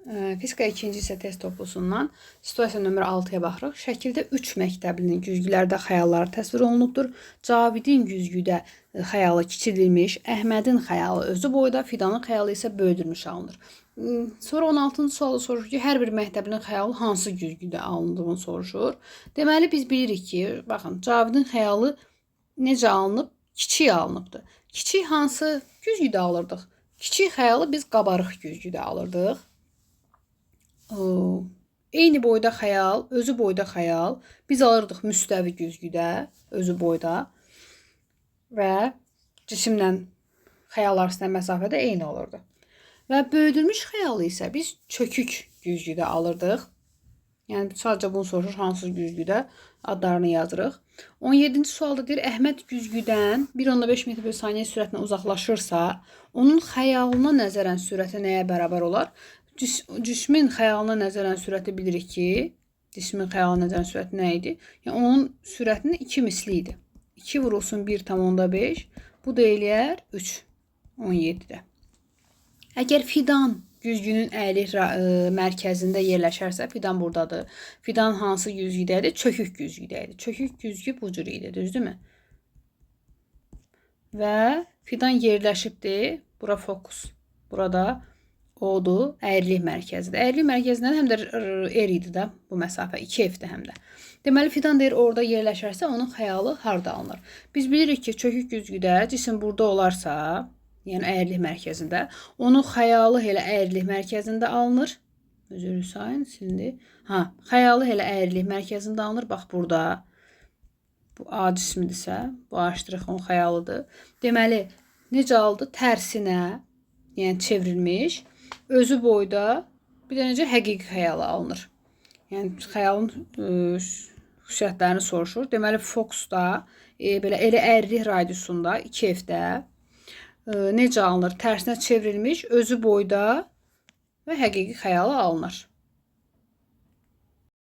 Fizika 2-ci hissə test toplusundan situasiya nömrə 6-ya baxırıq. Şəkildə 3 məktəblinin güzgülərdə xəyalları təsvir olunubdur. Cavidin güzgüdə xəyalı kiçildilmiş, Əhmədin xəyalı özü boyda, Fidanın xəyalı isə böyüdülmüş alınır. Sonra 16-cı sualda soruşur ki, hər bir məktəblinin xəyalı hansı güzgüdə alındığını soruşur. Deməli biz bilirik ki, baxın, Cavidin xəyalı necə alınıb? Kiçik alınıbdır. Kiçik hansı güzgüdə alırdıq? Kiçik xəyalı biz qabarıq güzgüdə alırdıq. Eyni boyda xəyal, özü boyda xəyal biz alırdıq müstəvi güzgüdə, özü boyda və cisimlə xəyal arasında məsafədə eyni olurdu. Və böyüdülmüş xəyalı isə biz çökük güzgüdə alırdıq. Yəni sadəcə bunu soruşur, hansı güzgüdə adlarını yazırıq. 17-ci sualda deyir, Əhməd güzgüdən 1,5 metr per saniyə sürətinə uzaqlaşırsa, onun xəyalına nəzərən sürəti nəyə bərabər olar? Cismin xəyalına nəzərən sürəti bilirik ki, cismin xəyalına nəzərən sürəti nə idi? Yəni onun sürətinin 2 misli idi. 2 vurulsun 1,5, bu da eləyər 3, 17-də. Əgər Fidan güzgünün əyri mərkəzində yerləşərsə, Fidan buradadır. Fidan hansı güzgüdə idi? Çökük güzgüdə idi. Çökük güzgü bu cür idi, düzdürmü? Və Fidan yerləşibdir. Bura fokus. Burada odur, əyrilik mərkəzidir. Əyrilik mərkəzindən həm də R idi də bu məsafə, 2F-dir həm də. Deməli, Fidan deyir, orada yerləşərsə, onun xəyalı harda alınır? Biz bilirik ki, çökük güzgüdə cisim burada olarsa, yəni əyrilik mərkəzində, onun xəyalı elə əyrilik mərkəzində alınır. Üzr sayın, silindi. Xəyalı elə əyrilik mərkəzində alınır. Bax, burada. Bu A cismidirsə, bu A' onun xəyalıdır. Deməli, necə aldı? Tərsinə, yəni çevrilmiş. Özü boyda, bir də necə həqiqi xəyala alınır. Yəni xəyalın xüsusiyyətlərini soruşur. Deməli, fokusda, belə elə əyrilik radiusunda 2F-də necə alınır? Tərsinə çevrilmiş, özü boyda və həqiqi xəyala alınır.